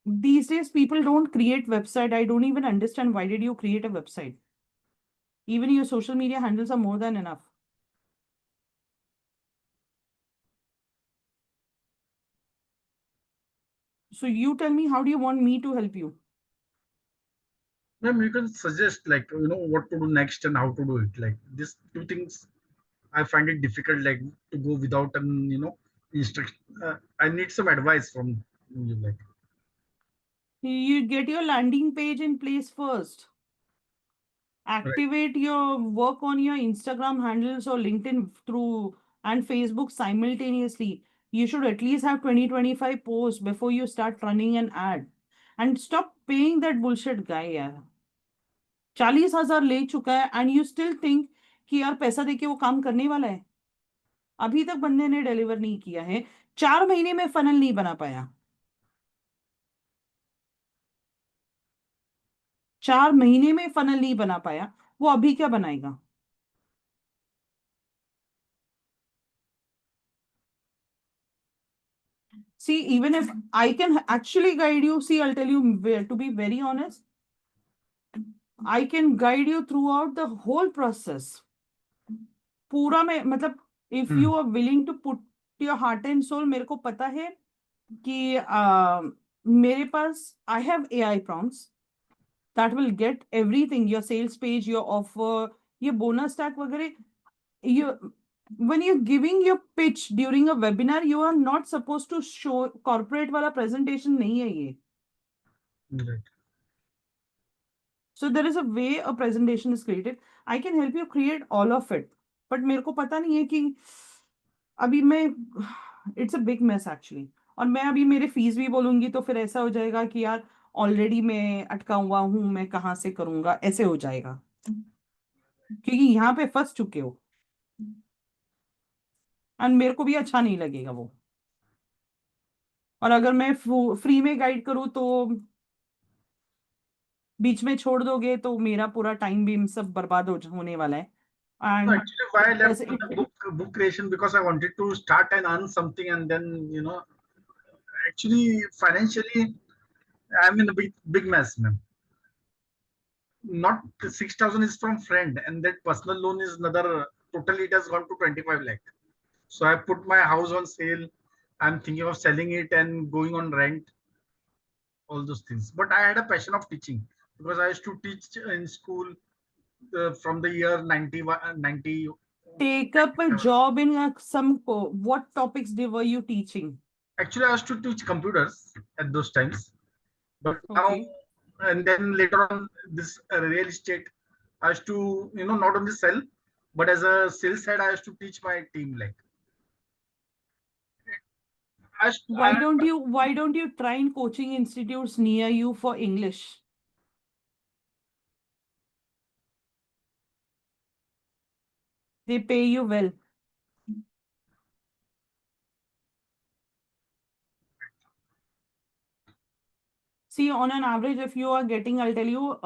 These days, people don't create website. I don't even understand why did you create a website? Even your social media handles are more than enough. So you tell me, how do you want me to help you?
Ma'am, you can suggest like what to do next and how to do it. Like these two things, I find it difficult like to go without an instruction. I need some advice from you. Like
You get your landing page in place first.
right,
Activate your work on your Instagram handles or LinkedIn through and Facebook simultaneously. You should at least have 20-25 posts before you start running an ad. And stop paying that bullshit guy, यार. 40,000 ले चुका है and you still think कि यार पैसा देके वो काम करने वाला है. अभी तक बंदे ने डिलीवर नहीं किया है. 4 महीने में फनल नहीं बना पाया. 4 महीने में फनल नहीं बना पाया. वो अभी क्या बनाएगा? See, even if I can actually guide you, see, I'll tell you where, to be very honest, I can guide you throughout the whole process. पूरा में मतलब if you are willing to put your heart and soul, मेरे को पता है कि मेरे पास I have AI prompts that will get everything, your sales page, your offer, your bonus stack वगैरह. You, when you're giving your pitch during a webinar, you are not supposed to show corporate वाला presentation नहीं है ये.
Right.
So there is a way a presentation is created. I can help you create all of it. But मेरे को पता नहीं है कि अभी मैं, it's a big mess actually. और मैं अभी मेरे फीस भी बोलूंगी तो फिर ऐसा हो जाएगा कि यार ऑलरेडी मैं अटका हुआ हूँ, मैं कहाँ से करूंगा, ऐसे हो जाएगा. क्योंकि यहाँ पे फंस चुके हो और मेरे को भी अच्छा नहीं लगेगा वो. और अगर मैं फ्री में गाइड करूँ तो बीच में छोड़ दोगे तो मेरा पूरा टाइम भी सब बर्बाद होने वाला है.
So
and
actually, why I left
ऐसे
the book creation, because I wanted to start and earn something, and then actually financially I'm in a big mess, man. Not 6,000 is from friend, and that personal loan is another. Totally, it has gone to 25 lakh. So I put my house on sale. I'm thinking of selling it and going on rent. All those things. But I had a passion of teaching because I used to teach in school from the year 90.
take up a job in what topics were you teaching?
Actually, I used to teach computers at those times. But now,
Okay.
and then later on, this real estate, I used to, not only sell, but as a sales head, I used to teach my team. Like,
Why don't you try in coaching institutes near you for English? They pay you well. See, on an average, if you are getting, I'll tell you,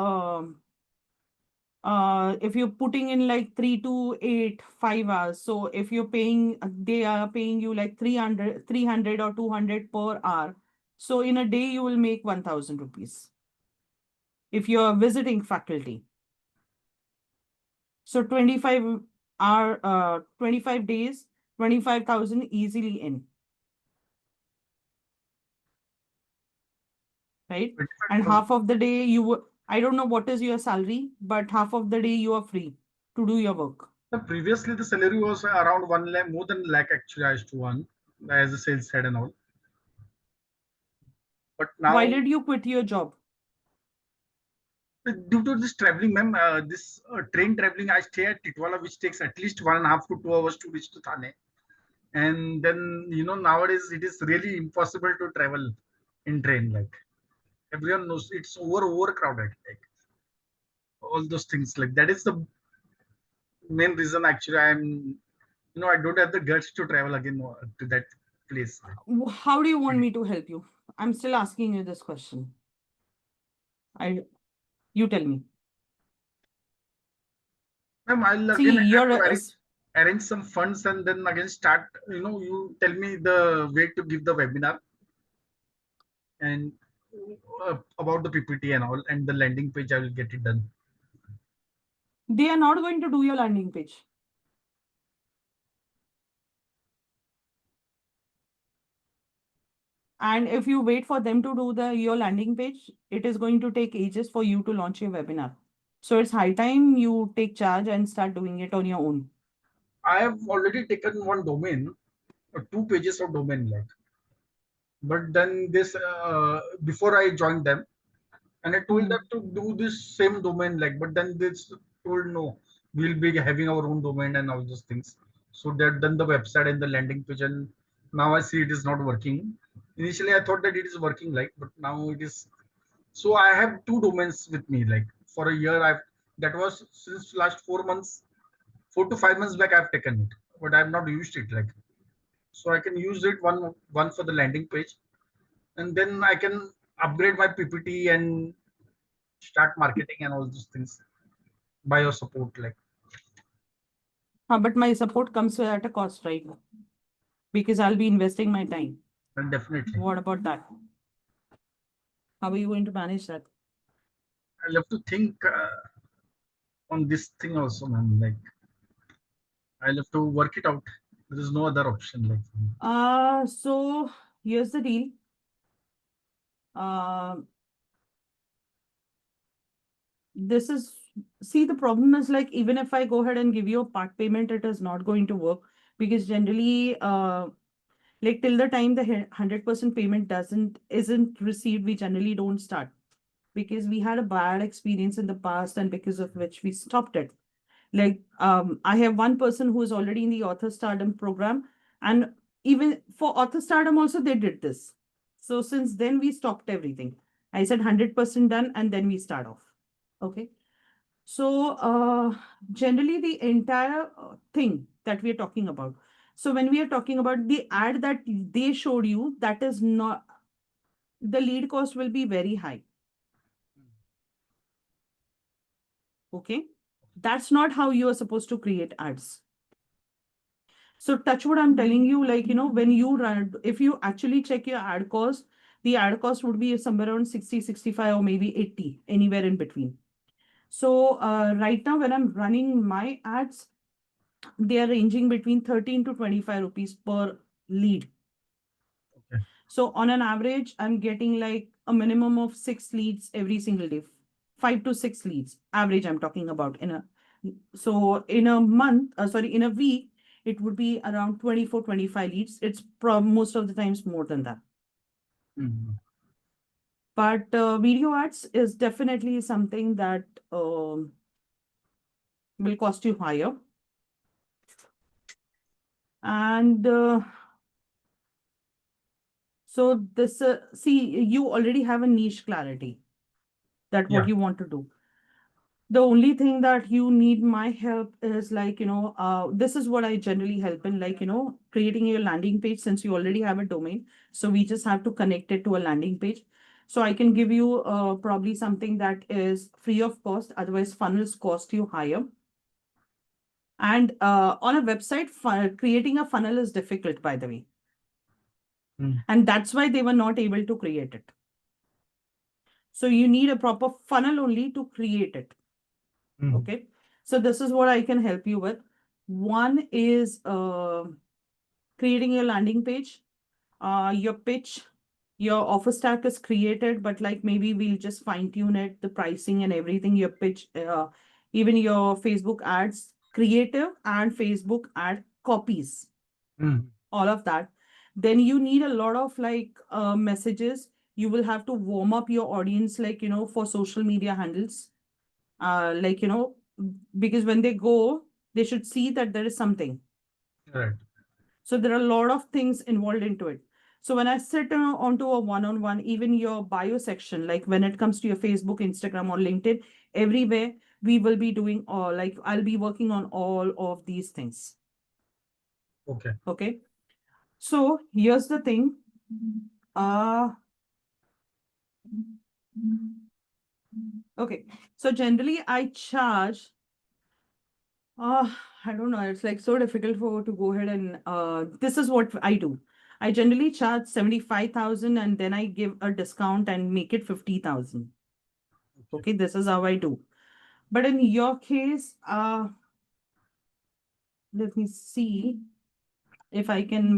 if you're putting in like 3 to 8, 5 hours. So if you're paying, they are paying you like 300 or 200 per hour. So in a day, you will make 1,000 rupees if you're visiting faculty. So 25 days, 25,000 easily in. Right? And half of the day I don't know what is your salary, but half of the day you are free to do your work.
previously, the salary was around 1 lakh, more than lakh actually, I used to earn as a sales head and all. But now,
Why did you quit your job?
due to this traveling, ma'am, this train traveling, I stay at Titwala, which takes at least 1.5 to 2 hours to reach to Thane. And then, nowadays it is really impossible to travel in train. Like, everyone knows it's overcrowded. Like, all those things. Like, that is the main reason actually I don't have the guts to travel again to that place.
How do you want me to help you? I'm still asking you this question. You tell me.
Ma'am, I'll
See,
again have
you're
to arrange some funds and then again start. You tell me the way to give the webinar and about the PPT and all, and the landing page. I will get it done.
they are not going to do your landing page. And if you wait for them to do your landing page, it is going to take ages for you to launch your webinar. So it's high time you take charge and start doing it on your own.
I have already taken one domain, 2 pages of domain, like. But then this before I joined them, and I told them to do this same domain, like. But then they told no, we'll be having our own domain and all those things. So they've done the website and the landing page, and now I see it is not working. Initially, I thought that it is working, like, but now it is. So I have two domains with me, like for a year. That was since last 4 months, 4 to 5 months back. I've taken it, but I've not used it, like. So I can use it one for the landing page, and then I can upgrade my PPT and start marketing and all those things by your support, like.
But my support comes at a cost, right? Because I'll be investing my time.
And definitely,
What about that? How are you going to manage that?
I'll have to think on this thing also, man. Like, I'll have to work it out. There is no other option, like.
So here's the deal. This is, see, the problem is like, even if I go ahead and give you a part payment, it is not going to work, because generally, like till the time the 100% payment isn't received, we generally don't start, because we had a bad experience in the past, and because of which we stopped it. Like, I have one person who is already in the author stardom program, and even for author stardom also they did this. So since then we stopped everything. I said 100% done, and then we start off. Okay. So generally the entire thing that we are talking about. So when we are talking about the ad that they showed you, that is not, the lead cost will be very high. Okay. That's not how you are supposed to create ads. So touch what I'm telling you, like, when you run, if you actually check your ad cost, the ad cost would be somewhere around 60, 65, or maybe 80, anywhere in between. So right now when I'm running my ads, they are ranging between 13 to 25 rupees per lead.
Okay.
So on an average, I'm getting like a minimum of 6 leads every single day. 5 to 6 leads. Average I'm talking about so in a month, sorry, in a week, it would be around 24, 25 leads. It's most of the times more than that.
Mhm.
But video ads is definitely something that will cost you higher. And so this, see, you already have a niche clarity that what
Yeah.
you want to do. The only thing that you need my help is like, this is what I generally help in, like, creating your landing page, since you already have a domain. So we just have to connect it to a landing page. So I can give you probably something that is free of cost. Otherwise, funnels cost you higher. And on a website, creating a funnel is difficult, by the way.
Mm.
And that's why they were not able to create it. So you need a proper funnel only to create it.
Mm.
Okay. So this is what I can help you with. One is creating your landing page, your pitch, your offer stack is created, but like maybe we'll just fine tune it, the pricing and everything, your pitch, even your Facebook ads, creative and Facebook ad copies,
Mm.
all of that. Then you need a lot of like messages. You will have to warm up your audience, like, for social media handles. Like, because when they go, they should see that there is something.
Right.
So there are a lot of things involved into it. So when I sit onto a one-on-one, even your bio section, like when it comes to your Facebook, Instagram, or LinkedIn, everywhere we will be doing all, like I'll be working on all of these things.
Okay.
Okay. So here's the thing. Okay. So generally I charge, I don't know. It's like so difficult for to go ahead and this is what I do. I generally charge 75,000, and then I give a discount and make it 50,000. Okay, this is how I do. But in your case, let me see if I can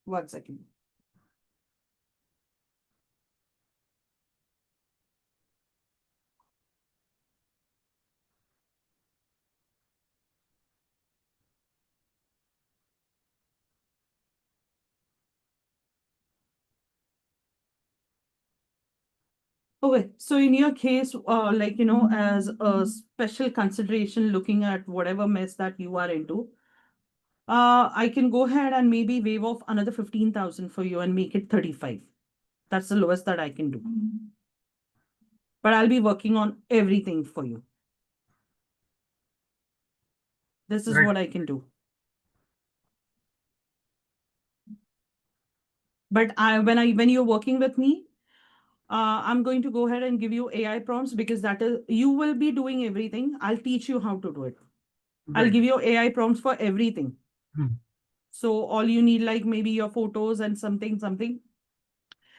1 second. Okay, so in your case, like, as a special consideration, looking at whatever mess that you are into, I can go ahead and maybe waive off another 15,000 for you and make it 35. That's the lowest that I can do. But I'll be working on everything for you. This is
Right.
what I can do. But when you're working with me, I'm going to go ahead and give you AI prompts, because that is, you will be doing everything. I'll teach you how to do it. I'll
Right.
give you AI prompts for everything.
Hmm.
So all you need, like maybe your photos and something,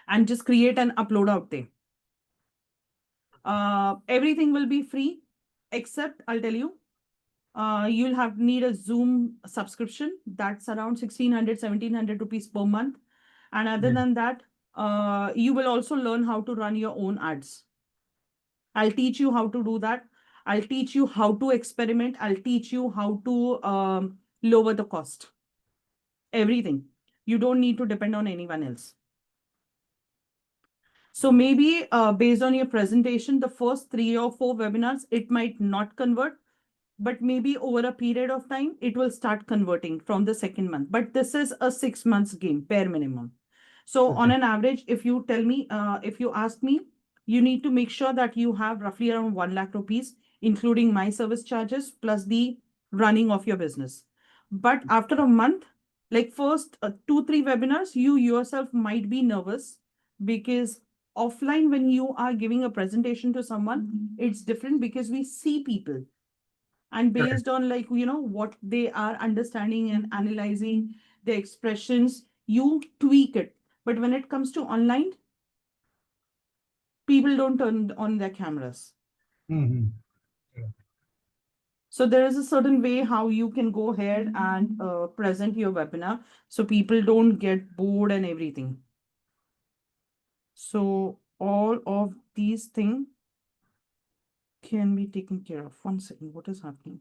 and just create and upload out there. Everything will be free. except I'll tell you, you'll have need a Zoom subscription. That's around 1600, 1700 rupees per month. And other
Yeah.
than that, you will also learn how to run your own ads. I'll teach you how to do that. I'll teach you how to experiment. I'll teach you how to lower the cost. Everything. You don't need to depend on anyone else. So maybe based on your presentation, the first 3 or 4 webinars, it might not convert, but maybe over a period of time, it will start converting from the second month. But this is a 6 months game, bare minimum. So on
Okay.
an average, if you tell me, if you ask me, you need to make sure that you have roughly around 1 lakh rupees, including my service charges plus the running of your business. But after a month, like first 2, 3 webinars, you yourself might be nervous because offline, when you are giving a presentation to someone, it's different because we see people and
Correct.
based on like what they are understanding and analyzing the expressions, you tweak it. But when it comes to online, people don't turn on their cameras.
Mm-hmm.
So there is a certain way how you can go ahead and present your webinar so people don't get bored and everything. So all of these things can be taken care of. One second, what is happening?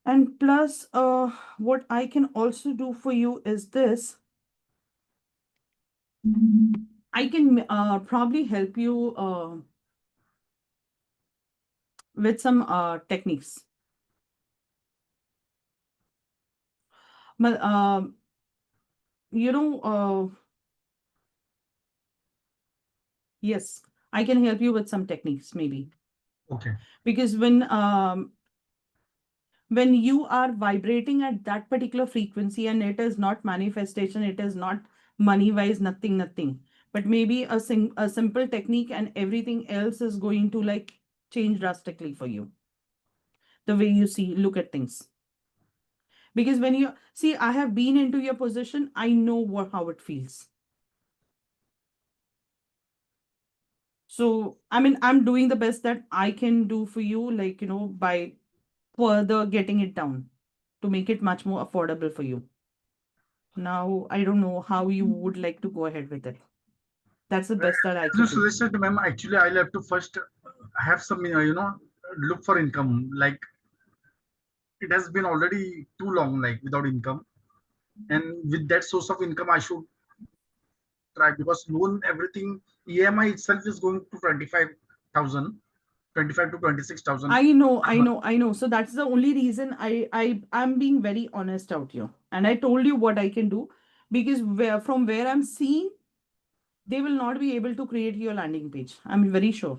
And plus, what I can also do for you is this. I can probably help you with some techniques. But, you know, yes, I can help you with some techniques maybe.
Okay.
Because when you are vibrating at that particular frequency and it is not manifestation, it is not money wise, nothing. But maybe a simple technique and everything else is going to like change drastically for you. The way you look at things. Because when you see, I have been into your position, I know how it feels. So, I mean, I'm doing the best that I can do for you, like, by further getting it down to make it much more affordable for you. Now, I don't know how you would like to go ahead with it. That's the best that I
As you
could do.
suggested, ma'am, actually, I'll have to first have some, look for income. Like it has been already too long, like without income. And with that source of income, I should try because loan, everything, EMI itself is going to 25,000, 25 to 26,000.
I know. So that's the only reason I'm being very honest out here. And I told you what I can do because from where I'm seeing, they will not be able to create your landing page. I'm very sure.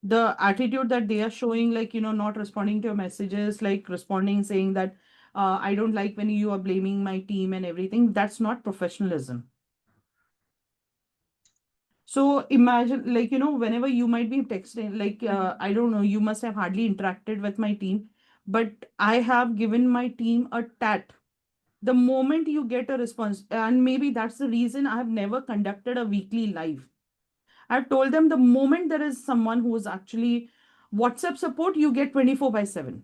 The attitude that they are showing, like, not responding to your messages, like responding, saying that, I don't like when you are blaming my team and everything. That's not professionalism. So imagine, like, whenever you might be texting, like, I don't know, you must have hardly interacted with my team, but I have given my team a tat. The moment you get a response, and maybe that's the reason I have never conducted a weekly live. I've told them the moment there is someone who is actually WhatsApp support, you get 24/7.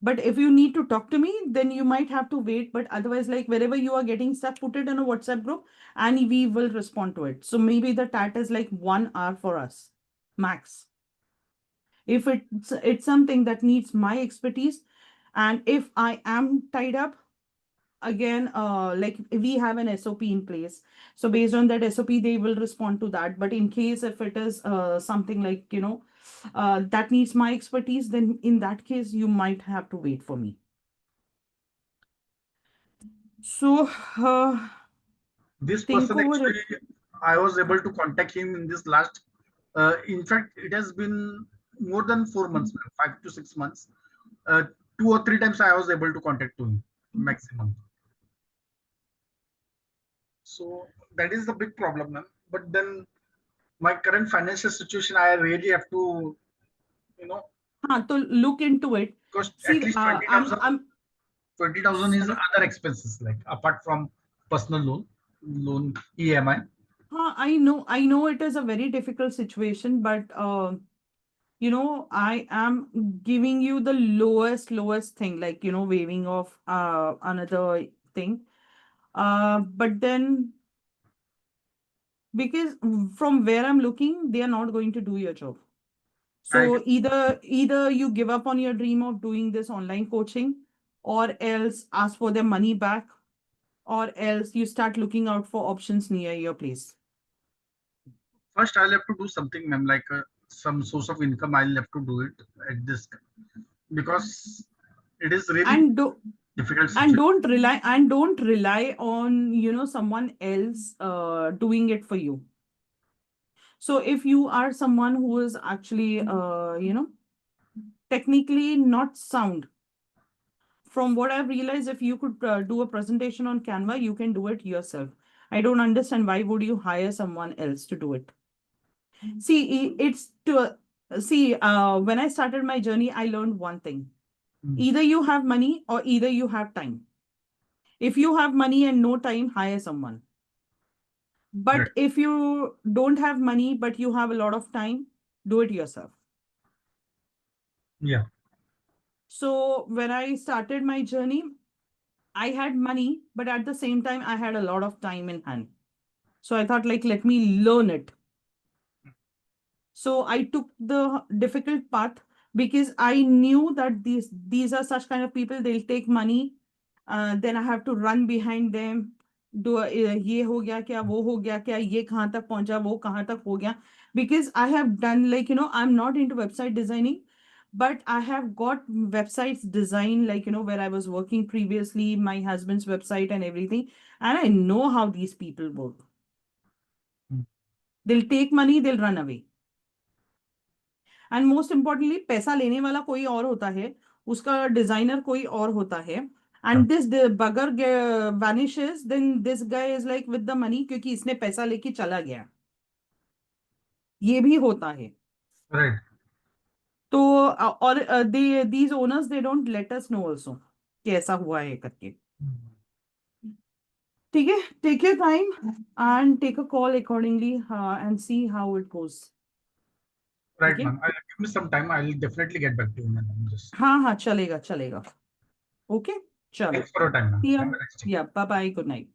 But if you need to talk to me, then you might have to wait. But otherwise, like wherever you are getting stuff, put it in a WhatsApp group and we will respond to it. So maybe the tat is like 1 hour for us, max. If it's something that needs my expertise, and if I am tied up, again, like we have an SOP in place. So based on that SOP, they will respond to that. But in case if it is something like, that needs my expertise, then in that case, you might have to wait for me. So
This
think
person
over it.
actually, I was able to contact him in this last. In fact, it has been more than 4 months, 5 to 6 months. Uh, 2 or 3 times I was able to contact to him maximum. So that is the big problem, ma'am. But then my current financial situation, I really have to, you know,
To look into it.
because at
See,
least
I'm
20,000 is
sorry.
other expenses, like apart from personal loan. loan EMI.
I know it is a very difficult situation, but I am giving you the lowest thing, like, waiving off another thing. But then, because from where I'm looking, they are not going to do your job.
I
So either you give up on your dream of doing this online coaching, or else ask for their money back, or else you start looking out for options near your place.
first I'll have to do something, ma'am, like some source of income. I'll have to do it at this, because it is really
And do
difficult
and
situation.
don't rely on someone else doing it for you. So if you are someone who is actually technically not sound, from what I've realized, if you could do a presentation on Canva, you can do it yourself. I don't understand why would you hire someone else to do it. See, it's to see when I started my journey, I learned one thing:
Mm.
either you have money or either you have time. If you have money and no time, hire someone. But
Correct.
if you don't have money but you have a lot of time, do it yourself.
Yeah.
So when I started my journey, I had money, but at the same time, I had a lot of time in hand. So I thought, like, let me learn it. So I took the difficult path because I knew that these are such kind of people. They'll take money, then I have to run behind them. Do ये हो गया क्या, वो हो गया क्या, ये कहाँ तक पहुंचा, वो कहाँ तक हो गया. Because I have done, like, I'm not into website designing, but I have got websites designed, like, where I was working previously, my husband's website and everything, and I know how these people work.
Mm.
They'll take money, they'll run away. And most importantly, पैसा लेने वाला कोई और होता है, उसका designer कोई और होता है.
Yeah.
And this bugger vanishes, then this guy is like with the money, क्योंकि इसने पैसा लेके चला गया. ये भी होता है.
Right.
तो और they these owners, they don't let us know also कि ऐसा हुआ है करके.
Mm.
ठीक है, take your time and take a call accordingly and see how it goes.
Right,
ठीक है.
ma'am. I'll give me some time. I'll definitely get back to you, ma'am. Just
हाँ हाँ, चलेगा चलेगा. ओके, चलो.
thanks for your time, ma'am.
See ya.
Have a nice day.
Yeah, bye bye, good night.